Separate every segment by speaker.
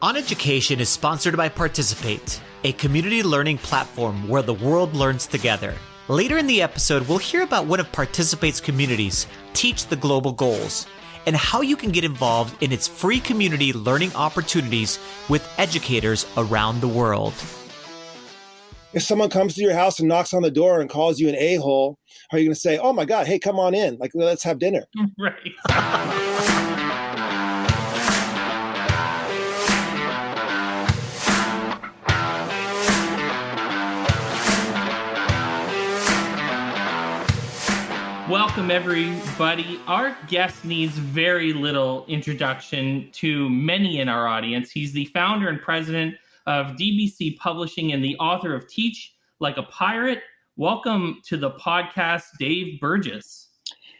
Speaker 1: OnEducation is sponsored by Participate, a community learning platform where the world learns together. Later in the episode, we'll hear about one of Participate's communities, Teach the Global Goals, and how you can get involved in its free community learning opportunities with educators around the world.
Speaker 2: If someone comes to your house and knocks on the door and calls you an a-hole, are you going to say, oh my God, hey, come on in, like, let's have dinner?
Speaker 3: Right. Welcome, everybody. Our guest needs very little introduction to many in our audience. He's the founder and president of DBC Publishing and the author of Teach Like a Pirate. Welcome to the podcast, Dave Burgess.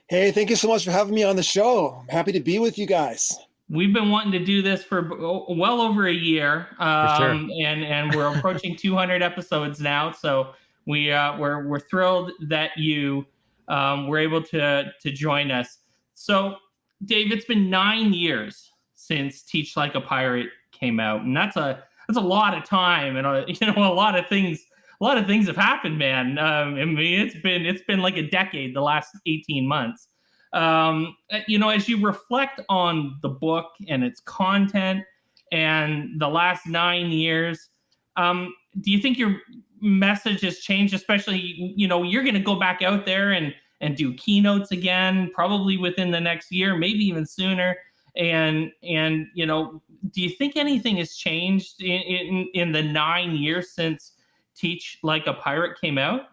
Speaker 2: Hey, thank you so much for having me on the show. I'm happy to be with you guys.
Speaker 3: We've been wanting to do this for well over a year, and we're approaching 200 episodes now. So we're thrilled that you were able to join us. So, Dave, it's been 9 years since Teach Like a Pirate came out, and that's a lot of time, and a lot of things have happened, man. I mean, it's been like a decade, the last 18 months. As you reflect on the book and its content and the last 9 years, do you think your message has changed? Especially, you're going to go back out there and do keynotes again, probably within the next year, maybe even sooner. And do you think anything has changed in the 9 years since Teach Like a Pirate came out?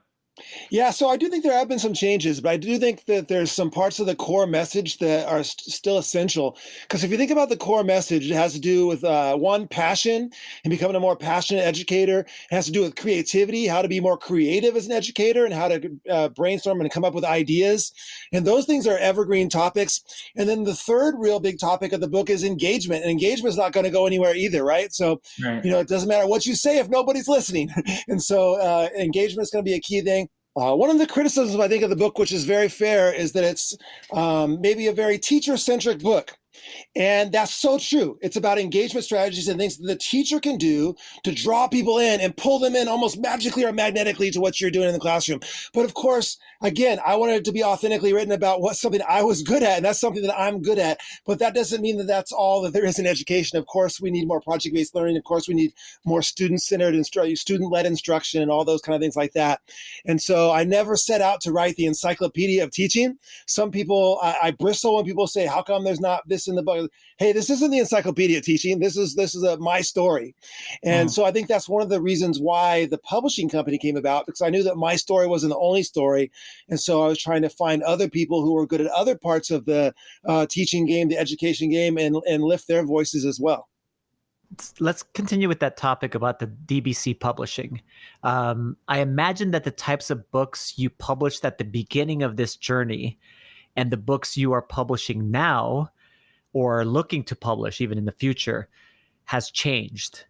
Speaker 2: Yeah, so I do think there have been some changes, but I do think that there's some parts of the core message that are still essential. Because if you think about the core message, it has to do with, one, passion and becoming a more passionate educator. It has to do with creativity, how to be more creative as an educator and how to brainstorm and come up with ideas. And those things are evergreen topics. And then the third real big topic of the book is engagement. And engagement is not going to go anywhere either, right? So,
Speaker 3: right.
Speaker 2: It doesn't matter what you say if nobody's listening. And so engagement is going to be a key thing. One of the criticisms, I think, of the book, which is very fair, is that it's maybe a very teacher-centric book. And that's so true. It's about engagement strategies and things that the teacher can do to draw people in and pull them in almost magically or magnetically to what you're doing in the classroom. But of course, again, I wanted it to be authentically written about what's something I was good at, and that's something that I'm good at. But that doesn't mean that that's all that there is in education. Of course, we need more project-based learning. Of course, we need more student-centered, student-led instruction and all those kind of things like that. And so I never set out to write the encyclopedia of teaching. Some people, I bristle when people say, how come there's not this in the book? Hey, this isn't the encyclopedia of teaching. This is my story. And so I think that's one of the reasons why the publishing company came about, because I knew that my story wasn't the only story. And so I was trying to find other people who were good at other parts of the teaching game, the education game, and lift their voices as well.
Speaker 1: Let's continue with that topic about the DBC publishing. I imagine that the types of books you published at the beginning of this journey and the books you are publishing now or looking to publish even in the future has changed.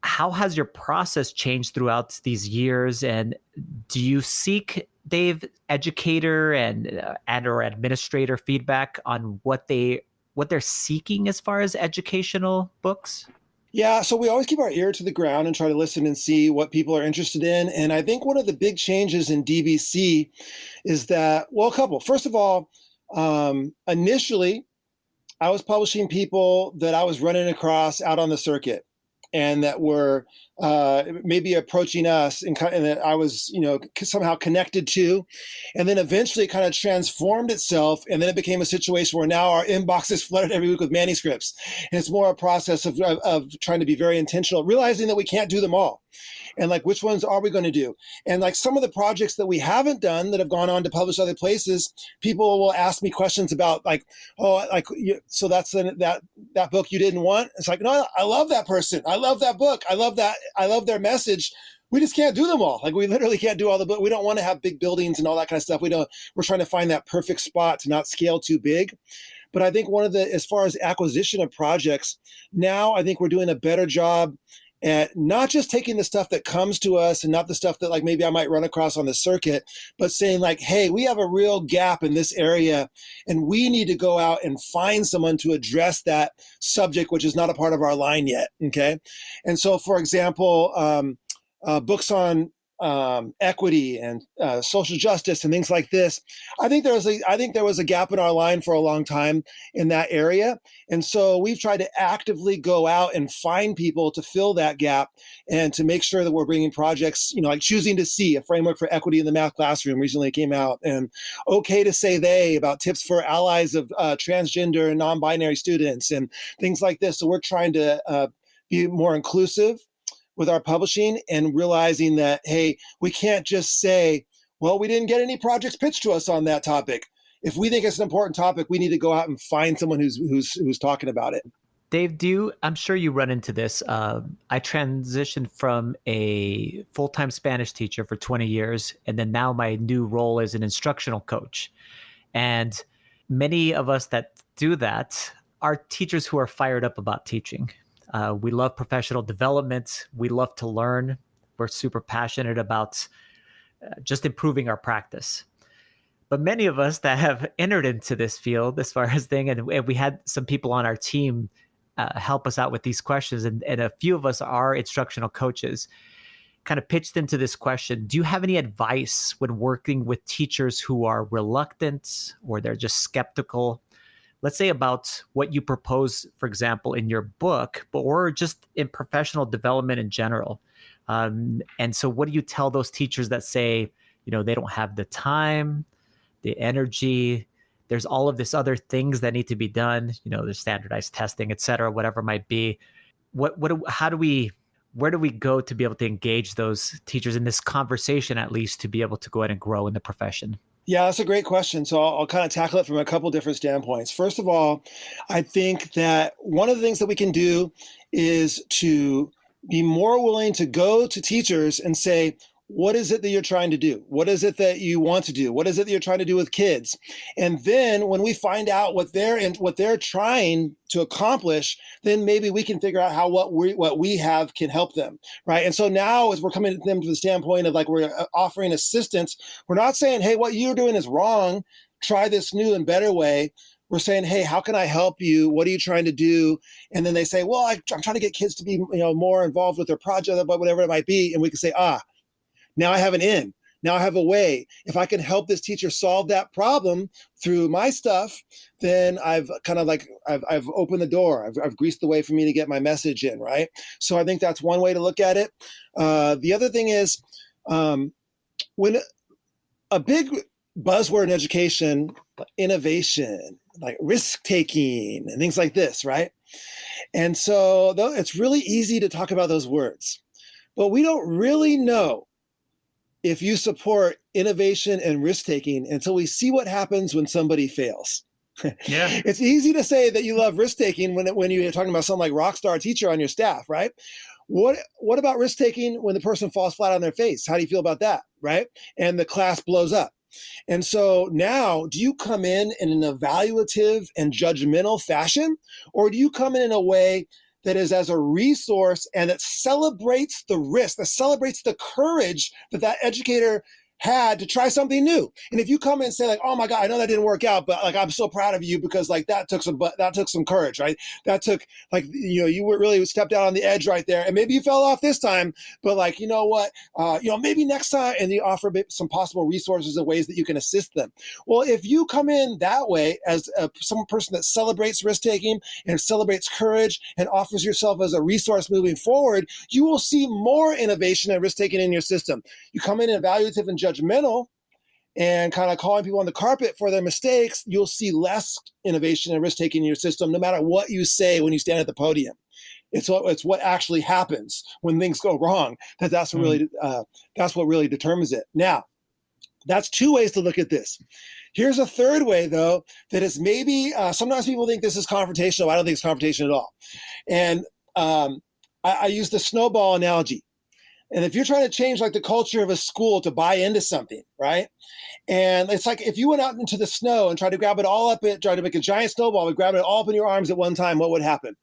Speaker 1: How has your process changed throughout these years? And do you seek, Dave, educator and or administrator feedback on what they're seeking as far as educational books?
Speaker 2: Yeah, so we always keep our ear to the ground and try to listen and see what people are interested in. And I think one of the big changes in DBC is that, well, a couple. First of all, initially, I was publishing people that I was running across out on the circuit and that were maybe approaching us and that I was, somehow connected to. And then eventually it kind of transformed itself. And then it became a situation where now our inbox is flooded every week with manuscripts. And it's more a process of trying to be very intentional, realizing that we can't do them all. And like, which ones are we going to do? And like some of the projects that we haven't done that have gone on to publish other places, people will ask me questions about like, so that's that book you didn't want. It's like, no, I love that person. I love that book. I love that. I love their message. We just can't do them all. Like we literally can't do all the book. We don't want to have big buildings and all that kind of stuff. We're trying to find that perfect spot to not scale too big. But I think as far as acquisition of projects, now I think we're doing a better job and not just taking the stuff that comes to us and not the stuff that like maybe I might run across on the circuit, but saying like, hey, we have a real gap in this area and we need to go out and find someone to address that subject, which is not a part of our line yet. Okay. And so, for example, books on equity and social justice and things like this. I think there was a gap in our line for a long time in that area, and so we've tried to actively go out and find people to fill that gap and to make sure that we're bringing projects, like Choosing to See, a framework for equity in the math classroom, recently came out, and Okay to Say They, about tips for allies of transgender and non-binary students and things like this. So we're trying to be more inclusive with our publishing and realizing that, hey, we can't just say, well, we didn't get any projects pitched to us on that topic. If we think it's an important topic, we need to go out and find someone who's talking about it.
Speaker 1: Dave, I'm sure you run into this. I transitioned from a full-time Spanish teacher for 20 years, and then now my new role is an instructional coach. And many of us that do that are teachers who are fired up about teaching. We love professional development. We love to learn. We're super passionate about just improving our practice. But many of us that have entered into this field as far as thing, and we had some people on our team help us out with these questions, and a few of us are instructional coaches, kind of pitched into this question. Do you have any advice when working with teachers who are reluctant or they're just skeptical, let's say about what you propose, for example, in your book, or just in professional development in general? And so what do you tell those teachers that say, they don't have the time, the energy, there's all of this other things that need to be done, there's standardized testing, et cetera, whatever it might be. Where do we go to be able to engage those teachers in this conversation, at least to be able to go ahead and grow in the profession?
Speaker 2: Yeah, that's a great question. So I'll kind of tackle it from a couple different standpoints. First of all, I think that one of the things that we can do is to be more willing to go to teachers and say, what is it that you're trying to do? What is it that you want to do? What is it that you're trying to do with kids? And then when we find out what they're trying to accomplish, then maybe we can figure out how what we have can help them, right? And so now, as we're coming to them from the standpoint of like we're offering assistance, we're not saying, hey, what you're doing is wrong. Try this new and better way. We're saying, hey, how can I help you? What are you trying to do? And then they say, well, I'm trying to get kids to be more involved with their project, whatever it might be. And we can say, now I have an in. Now I have a way. If I can help this teacher solve that problem through my stuff, then I've kind of like, I've opened the door. I've greased the way for me to get my message in, right? So I think that's one way to look at it. The other thing is, when a big buzzword in education, innovation, like risk-taking and things like this, right? And so it's really easy to talk about those words, but we don't really know if you support innovation and risk-taking until we see what happens when somebody fails.
Speaker 3: Yeah.
Speaker 2: It's easy to say that you love risk-taking when you're talking about someone like rockstar teacher on your staff, right? What about risk-taking when the person falls flat on their face? How do you feel about that, right? And the class blows up. And so now, do you come in an evaluative and judgmental fashion, or do you come in a way that is as a resource and that celebrates the risk, that celebrates the courage that educator had to try something new? And if you come in and say like, oh my God, I know that didn't work out, but like, I'm so proud of you because like that took some courage, right? That took like, you were really stepped out on the edge right there. And maybe you fell off this time, but like, you know what, maybe next time, and you offer some possible resources and ways that you can assist them. Well, if you come in that way as some person that celebrates risk-taking and celebrates courage and offers yourself as a resource moving forward, you will see more innovation and risk-taking in your system. You come in evaluative and judgmental and kind of calling people on the carpet for their mistakes, you'll see less innovation and risk-taking in your system, no matter what you say when you stand at the podium. It's what actually happens when things go wrong. That's what really determines it. Now, that's two ways to look at this. Here's a third way, though, that is maybe sometimes people think this is confrontational. I don't think it's confrontation at all. And I use the snowball analogy. And if you're trying to change like the culture of a school to buy into something, right? And it's like if you went out into the snow and tried to grab it all up, try to make a giant snowball, but grab it all up in your arms at one time, what would happen?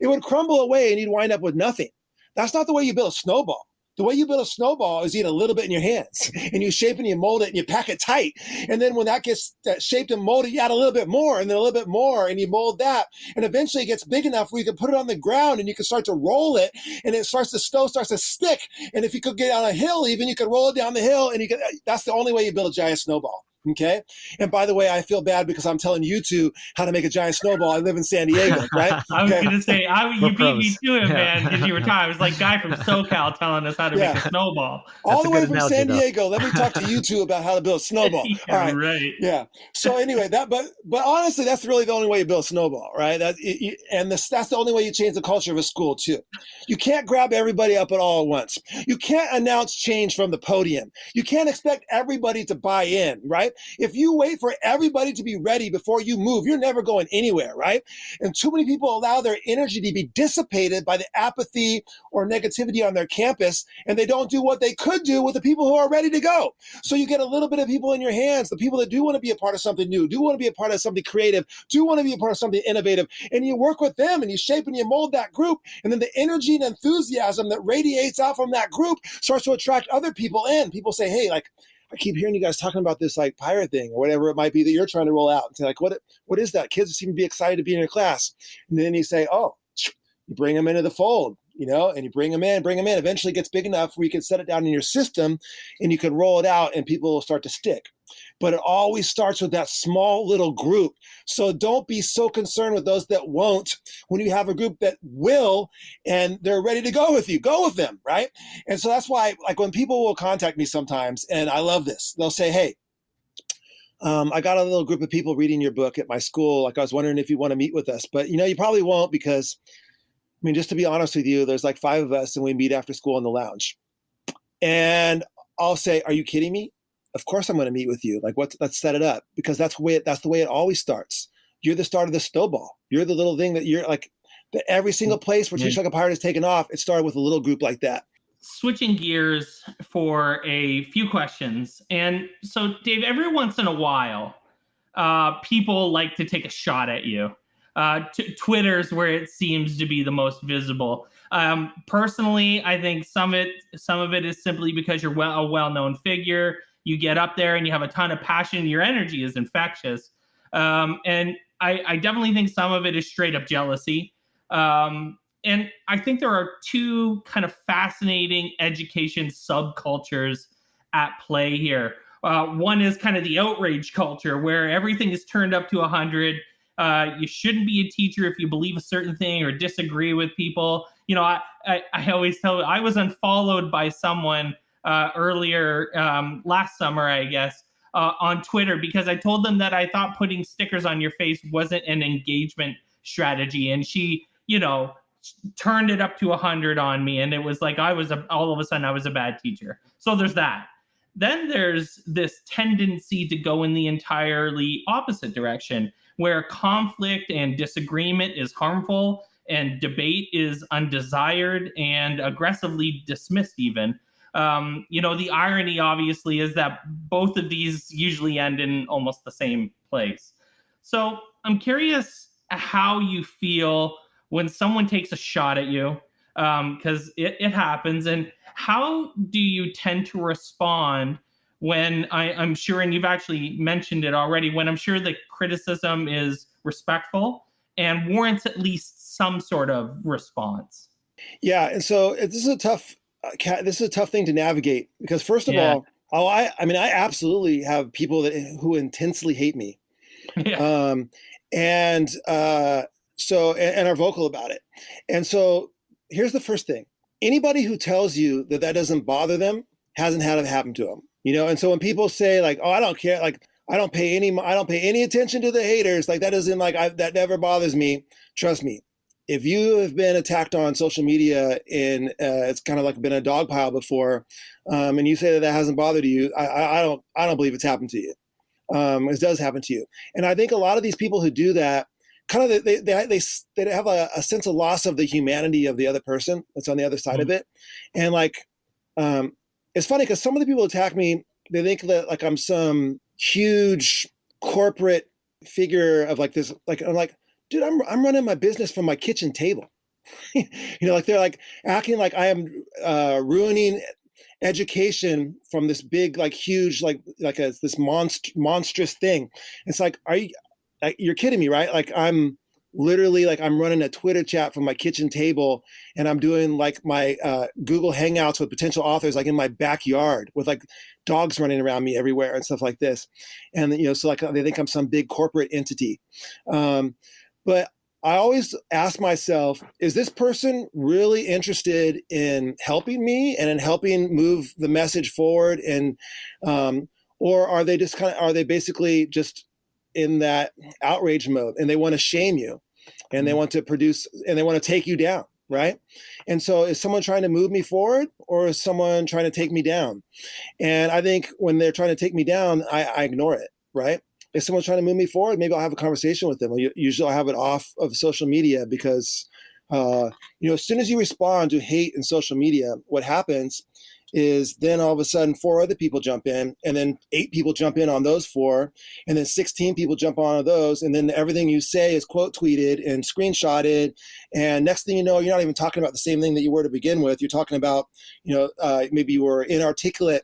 Speaker 2: It would crumble away and you'd wind up with nothing. That's not the way you build a snowball. The way you build a snowball is you get a little bit in your hands and you shape and you mold it and you pack it tight. And then when that gets shaped and molded, you add a little bit more and then a little bit more and you mold that. And eventually it gets big enough where you can put it on the ground and you can start to roll it and it starts to stick. And if you could get on a hill, even you could roll it down the hill and that's the only way you build a giant snowball. Okay. And by the way, I feel bad because I'm telling you two how to make a giant snowball. I live in San Diego, right?
Speaker 3: I was going to say, you beat me to it, man, because you were tired. It was like guy from SoCal telling us how to make a snowball.
Speaker 2: All the way from San Diego. Let me talk to you two about how to build a snowball. All right.
Speaker 3: Right.
Speaker 2: Yeah. So anyway, but honestly, that's really the only way you build a snowball, right? That's the only way you change the culture of a school too. You can't grab everybody up at all at once. You can't announce change from the podium. You can't expect everybody to buy in, right? If you wait for everybody to be ready before you move, you're never going anywhere, right? And too many people allow their energy to be dissipated by the apathy or negativity on their campus, and they don't do what they could do with the people who are ready to go. So you get a little bit of people in your hands, the people that do want to be a part of something new, do want to be a part of something creative, do want to be a part of something innovative, and you work with them and you shape and you mold that group, and then the energy and enthusiasm that radiates out from that group starts to attract other people in. People say, hey, like, I keep hearing you guys talking about this like pirate thing or whatever it might be that you're trying to roll out. And say like, what is that? Kids seem to be excited to be in your class. And then you say, oh, you bring them into the fold, and you bring them in. Eventually it gets big enough where you can set it down in your system and you can roll it out and people will start to stick. But it always starts with that small little group. So don't be so concerned with those that won't. When you have a group that will and they're ready to go with you, go with them, right? And so that's why, like when people will contact me sometimes, and I love this, they'll say, hey, I got a little group of people reading your book at my school. Like I was wondering if you want to meet with us, but you probably won't because, I mean, just to be honest with you, there's like 5 of us and we meet after school in the lounge. And I'll say, are you kidding me? Of course I'm going to meet with you. Like, let's set it up because that's the way it always starts. You're the start of the snowball. You're the little thing that you're like, that every single place where Teach Like a Pirate has taken off, it started with a little group like that.
Speaker 3: Switching gears for a few questions. And so, Dave, every once in a while, people like to take a shot at you. Twitter's where it seems to be the most visible. Personally, I think some of it is simply because you're a well-known figure. You get up there and you have a ton of passion. Your energy is infectious. And I definitely think some of it is straight up jealousy. And I think there are two kind of fascinating education subcultures at play here. One is kind of the outrage culture where everything is turned up to 100. You shouldn't be a teacher if you believe a certain thing or disagree with people. I always tell, I was unfollowed by someone earlier last summer, I guess, on Twitter because I told them that I thought putting stickers on your face wasn't an engagement strategy. And she, turned it up to 100 on me. And it was like, all of a sudden I was a bad teacher. So there's that. Then there's this tendency to go in the entirely opposite direction where conflict and disagreement is harmful and debate is undesired and aggressively dismissed even. The irony obviously is that both of these usually end in almost the same place. So I'm curious how you feel when someone takes a shot at you, because it happens. And how do you tend to respond when I'm sure, and you've actually mentioned it already, when I'm sure the criticism is respectful and warrants at least some sort of response?
Speaker 2: Yeah. And so this is a tough thing to navigate because first of all, I absolutely have people who intensely hate me. Yeah. And are vocal about it. And so here's the first thing. Anybody who tells you that doesn't bother them hasn't had it happen to them, And so when people say like, oh, I don't care, like I don't pay any attention to the haters, like that doesn't that never bothers me. Trust me. If you have been attacked on social media and it's kind of like been a dog pile before, and you say that hasn't bothered you, I don't believe it's happened to you. It does happen to you. And I think a lot of these people who do that, kind of they have a sense of loss of the humanity of the other person that's on the other side of it. And like, it's funny because some of the people attack me, they think that like I'm some huge corporate figure of like this, like, I'm like, dude, I'm running my business from my kitchen table. Like they're like acting like I am ruining education from this big, like huge, this monstrous thing. It's like, you're kidding me, right? Like I'm literally like I'm running a Twitter chat from my kitchen table, and I'm doing like my Google Hangouts with potential authors, like in my backyard with like dogs running around me everywhere and stuff like this. And so like they think I'm some big corporate entity. But I always ask myself, is this person really interested in helping me and in helping move the message forward? And or are they just are they basically just in that outrage mode, and they want to shame you, and they want to produce, and they want to take you down, right? And so is someone trying to move me forward, or is someone trying to take me down? And I think when they're trying to take me down, I ignore it, right? If someone's trying to move me forward, maybe I'll have a conversation with them. Usually I'll have it off of social media, because as soon as you respond to hate in social media, what happens is then all of a sudden 4 other people jump in, and then 8 people jump in on those 4, and then 16 people jump on those, and then everything you say is quote tweeted and screenshotted, and next thing you know, you're not even talking about the same thing that you were to begin with. You're talking about, maybe you were inarticulate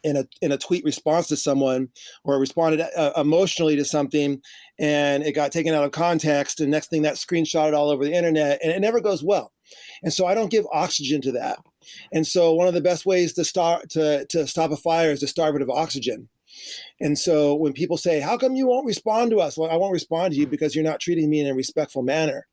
Speaker 2: in a tweet response to someone, or responded emotionally to something, and it got taken out of context, and next thing that's screenshotted all over the internet, and it never goes well. And so I don't give oxygen to that. And so one of the best ways to stop a fire is to starve it of oxygen. And so when people say, how come you won't respond to us? Well, I won't respond to you because you're not treating me in a respectful manner.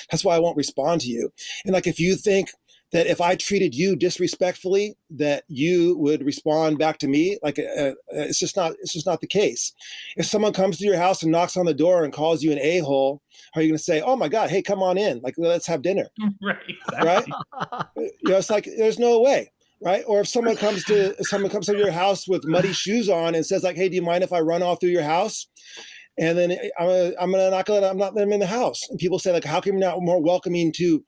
Speaker 2: That's why I won't respond to you. And like, if you think that if I treated you disrespectfully, that you would respond back to me, like it's just not the case. If someone comes to your house and knocks on the door and calls you an a-hole, are you going to say, oh my God, hey, come on in, like, let's have dinner?
Speaker 3: Right. Exactly.
Speaker 2: Right. It's like, there's no way. Right. Or if someone comes to your house with muddy shoes on and says like, hey, do you mind if I run all through your house? And then I'm not letting them in the house. And people say like, how come you're not more welcoming to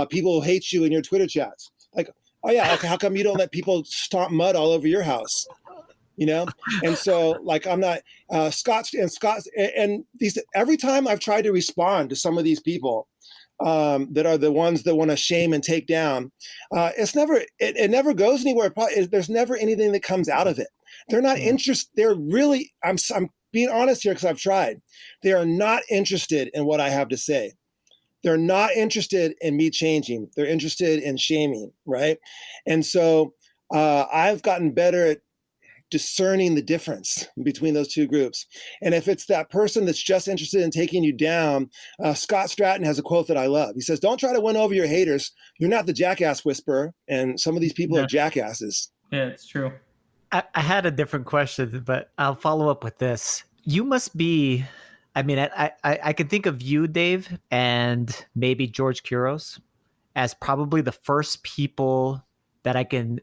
Speaker 2: people who hate you in your Twitter chats? Like, oh yeah, like, how come you don't let people stomp mud all over your house? And so like, I'm not Scott's and these, every time I've tried to respond to some of these people that are the ones that want to shame and take down, it never goes anywhere. There's never anything that comes out of it. They're not interested. They're really, I'm being honest here because I've tried. They are not interested in what I have to say. They're not interested in me changing. They're interested in shaming, right? And so I've gotten better at discerning the difference between those two groups. And if it's that person that's just interested in taking you down, Scott Stratton has a quote that I love. He says, don't try to win over your haters. You're not the jackass whisperer. And some of these people are jackasses.
Speaker 3: Yeah, it's true.
Speaker 1: I had a different question, but I'll follow up with this. You must be, I mean, I can think of you, Dave, and maybe George Couros as probably the first people that I can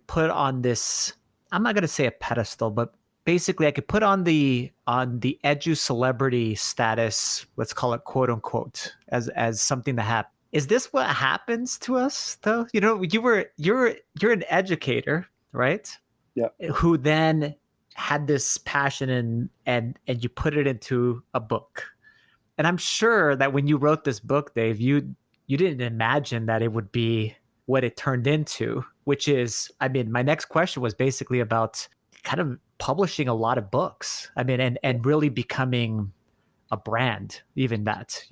Speaker 1: put on this, I'm not going to say a pedestal, but basically I could put on the edu celebrity status, let's call it quote unquote, as something that happened. Is this what happens to us though? You're an educator, right?
Speaker 2: Yeah.
Speaker 1: Who then had this passion and you put it into a book. And I'm sure that when you wrote this book, Dave, you didn't imagine that it would be what it turned into, which is, I mean, my next question was basically about kind of publishing a lot of books. I mean, and really becoming a brand, even that,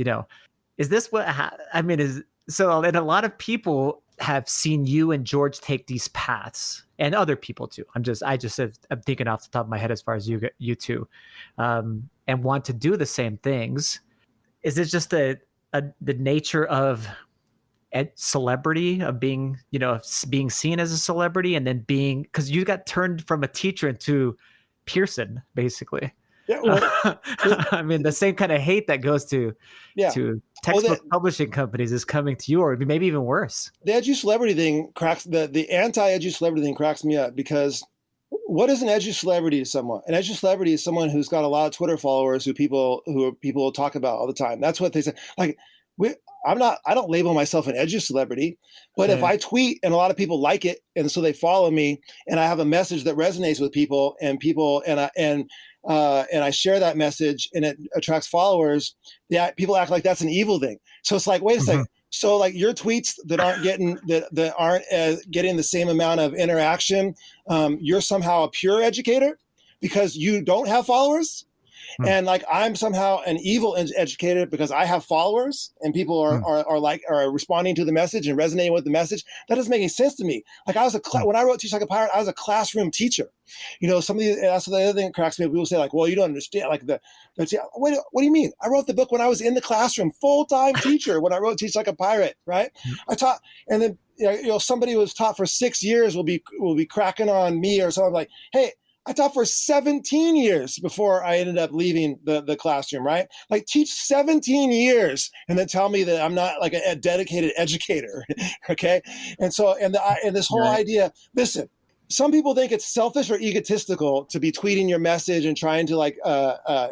Speaker 1: is this what, and a lot of people have seen you and George take these paths, and other people too. I'm thinking off the top of my head as far as you two, and want to do the same things. Is it just the nature of celebrity, of being, being seen as a celebrity, and then being, because you got turned from a teacher into Pearson, basically.
Speaker 2: Yeah, well,
Speaker 1: I mean, the same kind of hate that goes to textbook publishing companies is coming to you, or maybe even worse.
Speaker 2: The edu celebrity thing cracks the anti-edu celebrity thing cracks me up, because what is an edu celebrity to someone? An edu celebrity is someone who's got a lot of Twitter followers who people talk about all the time. That's what they say. Like, I don't label myself an edu celebrity, but if I tweet and a lot of people like it, and so they follow me, and I have a message that resonates with people, and and I share that message and it attracts followers, people act like that's an evil thing. So it's like, wait a second. So like your tweets that aren't getting getting the same amount of interaction, you're somehow a pure educator because you don't have followers. And like I'm somehow an evil educator because I have followers and people are responding to the message and resonating with the message. That doesn't make any sense to me. Like when I wrote Teach Like a Pirate, I was a classroom teacher. You know, that's the other thing that cracks me. People say like, well, you don't understand. Like wait, what do you mean? I wrote the book when I was in the classroom, full-time teacher when I wrote Teach Like a Pirate, right? I taught, and then somebody who was taught for 6 years will be cracking on me or something like, hey, I taught for 17 years before I ended up leaving the classroom, right? Like teach 17 years and then tell me that I'm not like a dedicated educator, okay? And so, and this whole idea, listen, some people think it's selfish or egotistical to be tweeting your message and trying to like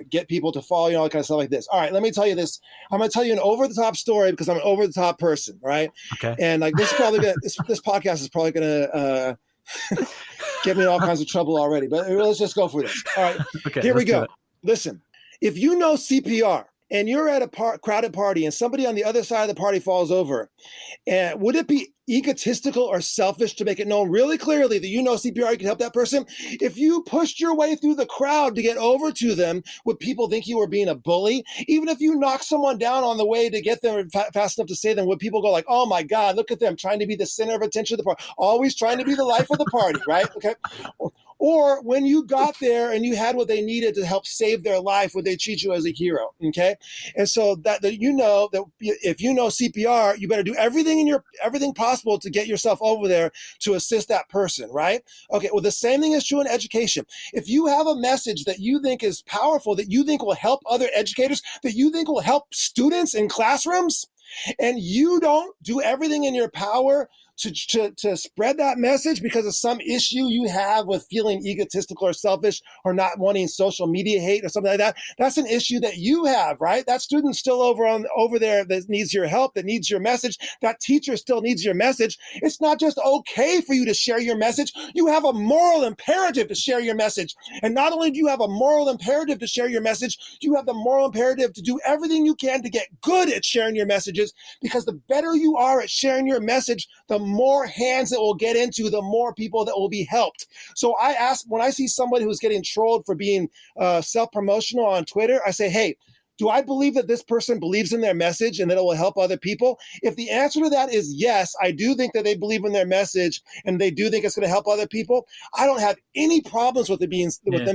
Speaker 2: get people to follow you, all that kind of stuff like this. All right, let me tell you this. I'm going to tell you an over-the-top story because I'm an over-the-top person, right? Okay. And like this is probably this podcast is probably going to get me in all kinds of trouble already, but let's just go for this. All right, okay, here we go. Listen, if you know CPR and you're at a crowded party and somebody on the other side of the party falls over, and would it be egotistical or selfish to make it known really clearly that you know CPR, you can help that person? If you pushed your way through the crowd to get over to them, would people think you were being a bully? Even if you knock someone down on the way to get them fast enough to save them, would people go like, oh my God, look at them trying to be the center of attention of the party, always trying to be the life of the party, right? Okay. Or when you got there and you had what they needed to help save their life, would they treat you as a hero? Okay. And so that you know that if you know CPR, you better do everything possible to get yourself over there to assist that person, right? Okay. Well, the same thing is true in education. If you have a message that you think is powerful, that you think will help other educators, that you think will help students in classrooms, and you don't do everything in your power to spread that message because of some issue you have with feeling egotistical or selfish or not wanting social media hate or something like that, that's an issue that you have, right? That student's still over there that needs your help, that needs your message. That teacher still needs your message. It's not just okay for you to share your message. You have a moral imperative to share your message. And not only do you have a moral imperative to share your message, you have the moral imperative to do everything you can to get good at sharing your messages, because the better you are at sharing your message, the more hands it will get into, the more people that will be helped. So I ask, when I see somebody who's getting trolled for being self-promotional on Twitter, I say, hey, do I believe that this person believes in their message and that it will help other people? If the answer to that is yes, I do think that they believe in their message and they do think it's going to help other people, I don't have any problems with them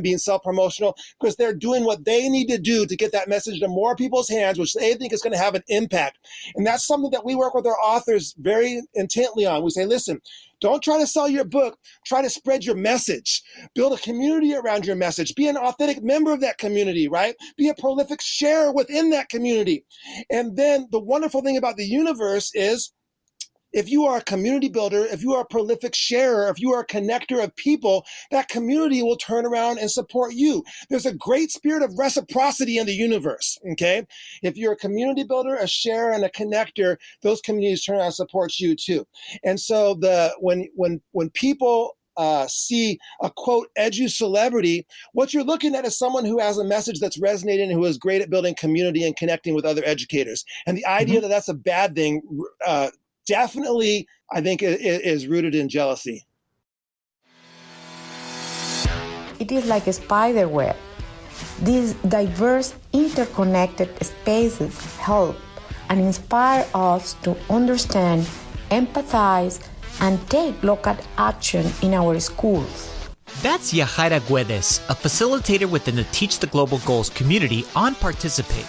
Speaker 2: being self-promotional, because they're doing what they need to do to get that message to more people's hands, which they think is going to have an impact. And that's something that we work with our authors very intently on. We say, listen, don't try to sell your book. Try to spread your message. Build a community around your message. Be an authentic member of that community, right? Be a prolific sharer within that community. And then the wonderful thing about the universe is, if you are a community builder, if you are a prolific sharer, if you are a connector of people, that community will turn around and support you. There's a great spirit of reciprocity in the universe, okay? If you're a community builder, a sharer, and a connector, those communities turn around and support you too. And so when people see a quote edu celebrity, what you're looking at is someone who has a message that's resonating and who is great at building community and connecting with other educators. And the idea that that's a bad thing, definitely, I think, is rooted in jealousy.
Speaker 4: It is like a spider web. These diverse, interconnected spaces help and inspire us to understand, empathize, and take local action in our schools.
Speaker 1: That's Yajaira Guedes, a facilitator within the Teach the Global Goals community on Participate.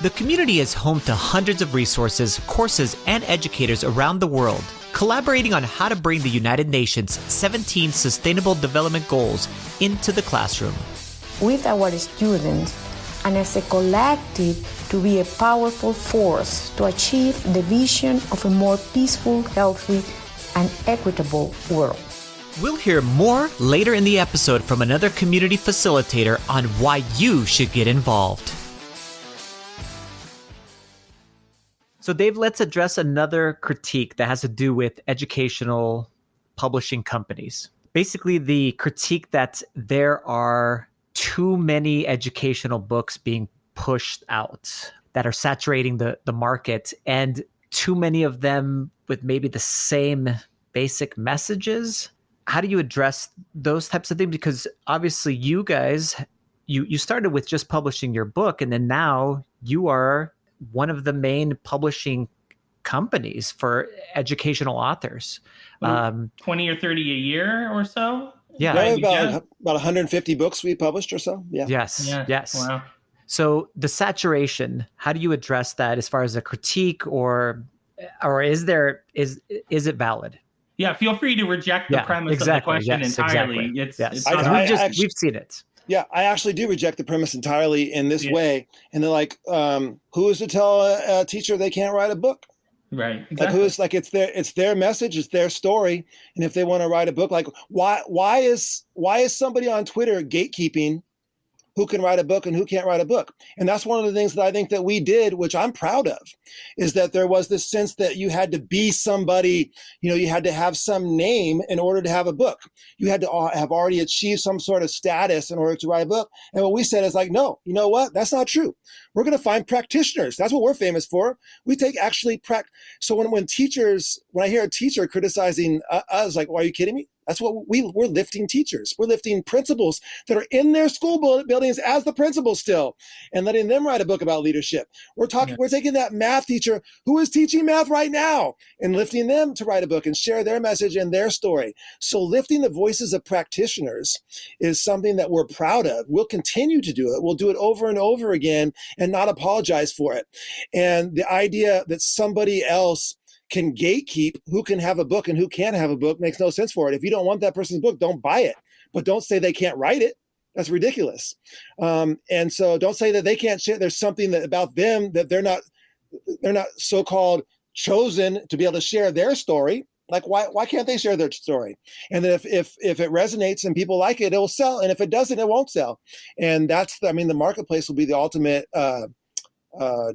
Speaker 1: The community is home to hundreds of resources, courses, and educators around the world, collaborating on how to bring the United Nations 17 Sustainable Development Goals into the classroom.
Speaker 4: With our students, and as a collective, to be a powerful force to achieve the vision of a more peaceful, healthy, and equitable world.
Speaker 1: We'll hear more later in the episode from another community facilitator on why you should get involved. So Dave, let's address another critique that has to do with educational publishing companies. Basically, the critique that there are too many educational books being pushed out that are saturating the market, and too many of them with maybe the same basic messages. How do you address those types of things? Because obviously you guys, you started with just publishing your book, and then now you are one of the main publishing companies for educational authors.
Speaker 3: 20 or 30 a year or so?
Speaker 1: Yeah.
Speaker 2: About 150 books we published or so. Yeah.
Speaker 1: Yes.
Speaker 3: Wow.
Speaker 1: So the saturation, how do you address that as far as a critique, or is it valid?
Speaker 3: Yeah, feel free to reject the premise of the question entirely.
Speaker 1: Exactly. We've seen it.
Speaker 2: Yeah, I actually do reject the premise entirely in this way. And they're like, who is to tell a teacher they can't write a book?
Speaker 3: Right.
Speaker 2: Exactly. It's their message, it's their story. And if they want to write a book, like why is somebody on Twitter gatekeeping who can write a book and who can't write a book? And that's one of the things that I think that we did, which I'm proud of, is that there was this sense that you had to be somebody, you had to have some name in order to have a book. You had to have already achieved some sort of status in order to write a book. And what we said is like, no, you know what? That's not true. We're going to find practitioners. That's what we're famous for. We take actually So when I hear a teacher criticizing us, like, why are you kidding me? That's what we're lifting teachers. We're lifting principals that are in their school buildings as the principals still, and letting them write a book about leadership. We're taking that math teacher who is teaching math right now and lifting them to write a book and share their message and their story. So lifting the voices of practitioners is something that we're proud of. We'll continue to do it. We'll do it over and over again and not apologize for it. And the idea that somebody else can gatekeep who can have a book and who can't have a book makes no sense for it. If you don't want that person's book, don't buy it, but don't say they can't write it. That's ridiculous. And so don't say that they can't share. There's something about them that they're not so-called chosen to be able to share their story. Like, why can't they share their story? And then if it resonates and people like it, it will sell. And if it doesn't, it won't sell. And the marketplace will be the ultimate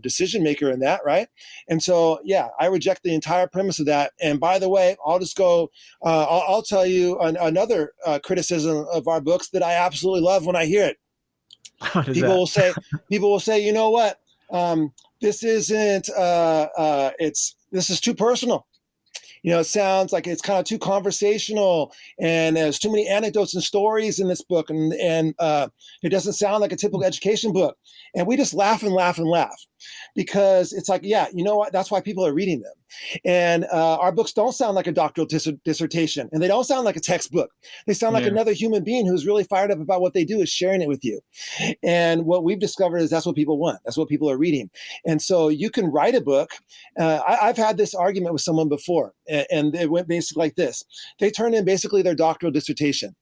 Speaker 2: decision maker in that, right? And so, yeah, I reject the entire premise of that. And by the way, I'll just go. I'll tell you another criticism of our books that I absolutely love when I hear it. People will say, you know what? This isn't. This is too personal. It sounds like it's kind of too conversational, and there's too many anecdotes and stories in this book, and it doesn't sound like a typical education book. And we just laugh and laugh and laugh, because it's like, yeah, you know what? That's why people are reading them. And our books don't sound like a doctoral dissertation, and they don't sound like a textbook. They sound like another human being who's really fired up about what they do, is sharing it with you. And what we've discovered is that's what people want. That's what people are reading. And so you can write a book. I've had this argument with someone before, and it went basically like this. They turned in basically their doctoral dissertation.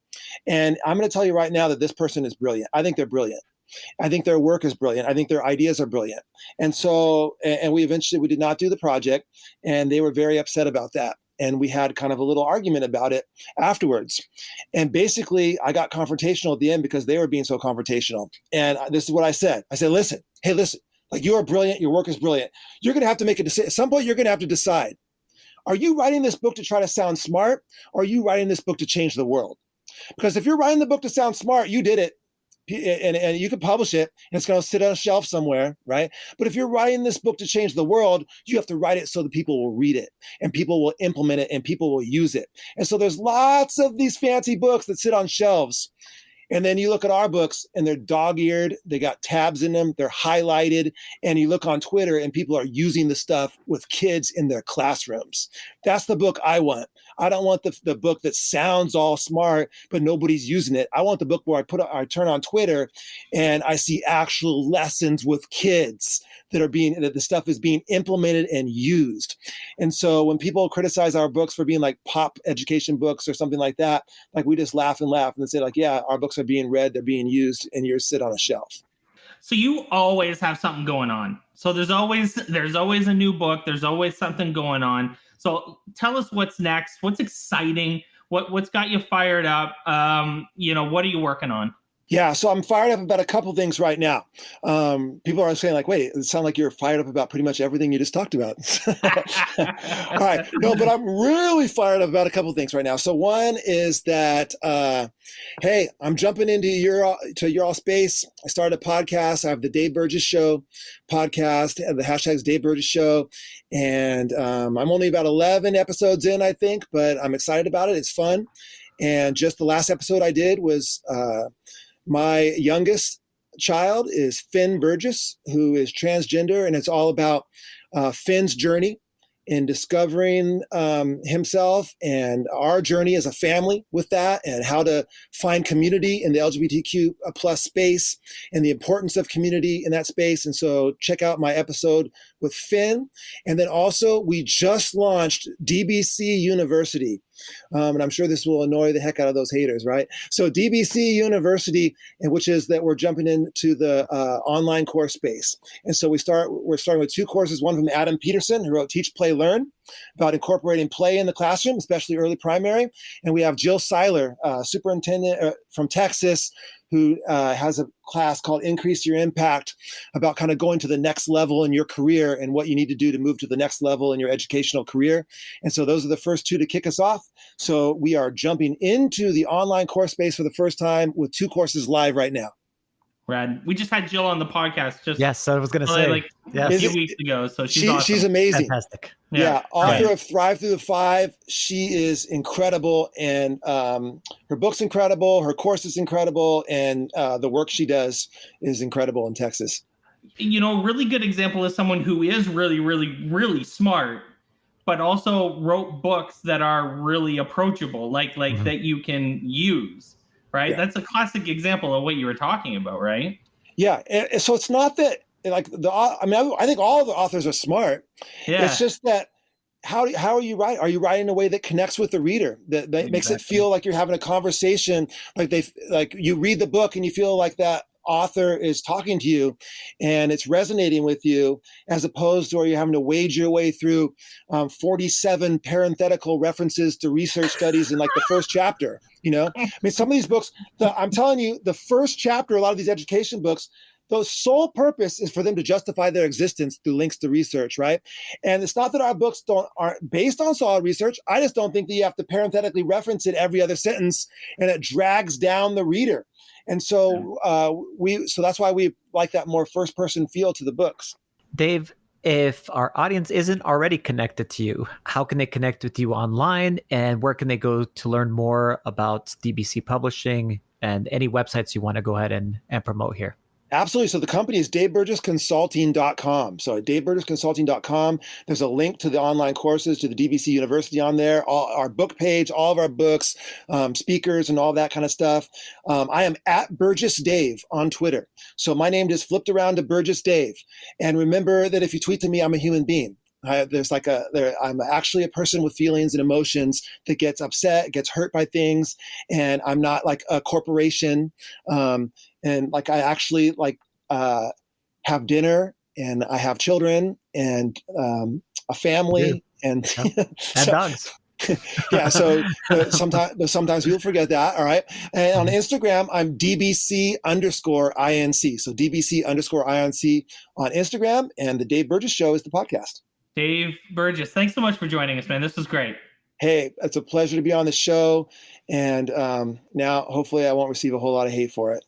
Speaker 2: And I'm going to tell you right now that this person is brilliant. I think they're brilliant. I think their work is brilliant. I think their ideas are brilliant. And so, and we did not do the project, and they were very upset about that. And we had kind of a little argument about it afterwards. And basically I got confrontational at the end because they were being so confrontational. And this is what I said. I said, listen, like, you are brilliant. Your work is brilliant. You're going to have to make a decision. At some point, you're going to have to decide, are you writing this book to try to sound smart, or are you writing this book to change the world? Because if you're writing the book to sound smart, you did it. And you can publish it, and it's going to sit on a shelf somewhere, right? But if you're writing this book to change the world, you have to write it so that people will read it, and people will implement it, and people will use it. And so there's lots of these fancy books that sit on shelves. And then you look at our books, and they're dog-eared, they got tabs in them, they're highlighted, and you look on Twitter and people are using the stuff with kids in their classrooms. That's the book I want. I don't want the book that sounds all smart, but nobody's using it. I want the book where I turn on Twitter and I see actual lessons with kids that the stuff is being implemented and used. And so when people criticize our books for being like pop education books or something like that, like, we just laugh and say, like, yeah, our books are being read, they're being used, and yours sit on a shelf.
Speaker 3: So you always have something going on. So there's always a new book. There's always something going on. So tell us what's next. What's exciting? What's got you fired up? What are you working on?
Speaker 2: Yeah, so I'm fired up about a couple things right now. People are saying like, wait, it sounds like you're fired up about pretty much everything you just talked about. All right. No, but I'm really fired up about a couple things right now. So one is that, hey, I'm jumping into your all space. I started a podcast. I have the Dave Burgess Show podcast, and the hashtag's Dave Burgess Show. And I'm only about 11 episodes in, I think, but I'm excited about it. It's fun. And just the last episode I did was my youngest child is Finn Burgess, who is transgender, and it's all about Finn's journey in discovering himself and our journey as a family with that, and how to find community in the LGBTQ plus space and the importance of community in that space. And so check out my episode with Finn. And then also we just launched DBC University. And I'm sure this will annoy the heck out of those haters, right? So DBC University, which is that we're jumping into the online course space. And so we're starting with 2 courses, one from Adam Peterson, who wrote Teach, Play, Learn, about incorporating play in the classroom, especially early primary. And we have Jill Seiler, superintendent from Texas, who has a class called Increase Your Impact, about kind of going to the next level in your career and what you need to do to move to the next level in your educational career. And so those are the first 2 to kick us off. So we are jumping into the online course space for the first time with 2 courses live right now.
Speaker 3: Rad. We just had Jill on the podcast.
Speaker 1: Yes, I was going to say
Speaker 3: a few weeks ago. So she's awesome.
Speaker 2: She's amazing.
Speaker 1: Fantastic.
Speaker 2: Yeah. Author of Thrive Through the 5. She is incredible, and her book's incredible. Her course is incredible, and the work she does is incredible in Texas.
Speaker 3: Really good example is someone who is really, really, really smart, but also wrote books that are really approachable, like that you can use. Right. Yeah. That's a classic example of what you were talking about, right? Yeah.
Speaker 2: And so it's not that I think all of the authors are smart.
Speaker 3: Yeah.
Speaker 2: It's just that how are you writing? Are you writing in a way that connects with the reader, that makes it feel like you're having a conversation, like you read the book and you feel like that author is talking to you and it's resonating with you, as opposed to where you're having to wade your way through 47 parenthetical references to research studies in like the first chapter. I mean, some of these books, I'm telling you, the first chapter, a lot of these education books, the sole purpose is for them to justify their existence through links to research, right? And it's not that our books aren't based on solid research. I just don't think that you have to parenthetically reference it every other sentence, and it drags down the reader. And so so that's why we like that more first-person feel to the books.
Speaker 1: Dave, if our audience isn't already connected to you, how can they connect with you online, and where can they go to learn more about DBC Publishing and any websites you want to go ahead and promote here?
Speaker 2: Absolutely. So the company is DaveBurgessConsulting.com. So at DaveBurgessConsulting.com, there's a link to the online courses, to the DBC University on there, our book page, all of our books, speakers, and all that kind of stuff. I am at Burgess Dave on Twitter. So my name just flipped around to Burgess Dave. And remember that if you tweet to me, I'm a human being. I'm actually a person with feelings and emotions that gets upset, gets hurt by things, and I'm not like a corporation. And like I actually have dinner, and I have children, and a family, and
Speaker 1: dogs.
Speaker 2: Yeah. So sometimes people forget that. All right. And on Instagram, I'm DBC_INC. So DBC_INC on Instagram, and the Dave Burgess Show is the podcast.
Speaker 3: Dave Burgess, thanks so much for joining us, man. This was great.
Speaker 2: Hey, it's a pleasure to be on the show. And now hopefully I won't receive a whole lot of hate for it.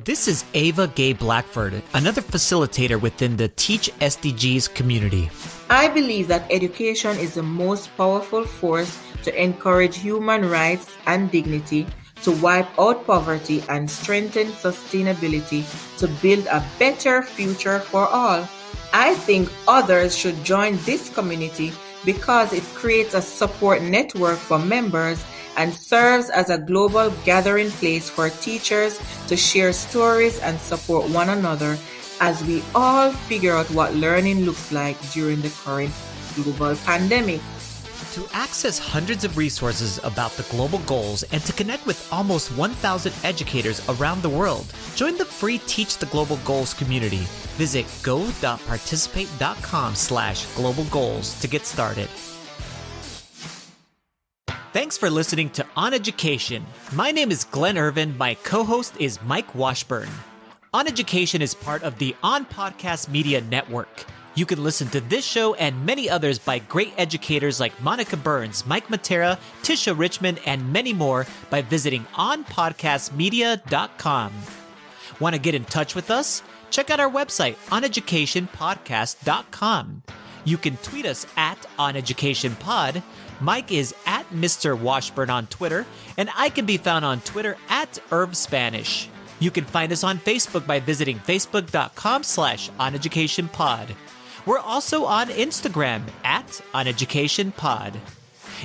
Speaker 1: This is Ava Gay Blackford, another facilitator within the Teach SDGs community.
Speaker 5: I believe that education is the most powerful force to encourage human rights and dignity, to wipe out poverty and strengthen sustainability, to build a better future for all. I think others should join this community because it creates a support network for members and serves as a global gathering place for teachers to share stories and support one another as we all figure out what learning looks like during the current global pandemic.
Speaker 1: To access hundreds of resources about the global goals and to connect with almost 1,000 educators around the world, join the free Teach the Global Goals community. Visit go.participate.com/global goals to get started. Thanks for listening to OnEducation. My name is Glenn Irvin. My co-host is Mike Washburn. OnEducation is part of the On Podcast Media Network. You can listen to this show and many others by great educators like Monica Burns, Mike Matera, Tisha Richmond, and many more by visiting onpodcastmedia.com. Want to get in touch with us? Check out our website, oneducationpodcast.com. You can tweet us at OnEducationPod. Mike is at Mr. Washburn on Twitter, and I can be found on Twitter at IrvSpanish. You can find us on Facebook by visiting facebook.com/OnEducationPod. We're also on Instagram at OnEducationPod.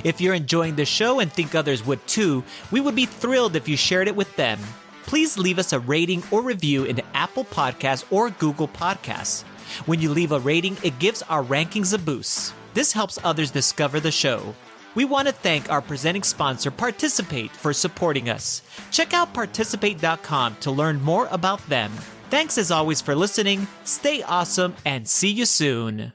Speaker 1: If you're enjoying the show and think others would too, we would be thrilled if you shared it with them. Please leave us a rating or review in Apple Podcasts or Google Podcasts. When you leave a rating, it gives our rankings a boost. This helps others discover the show. We want to thank our presenting sponsor, Participate, for supporting us. Check out participate.com to learn more about them. Thanks as always for listening, stay awesome, and see you soon.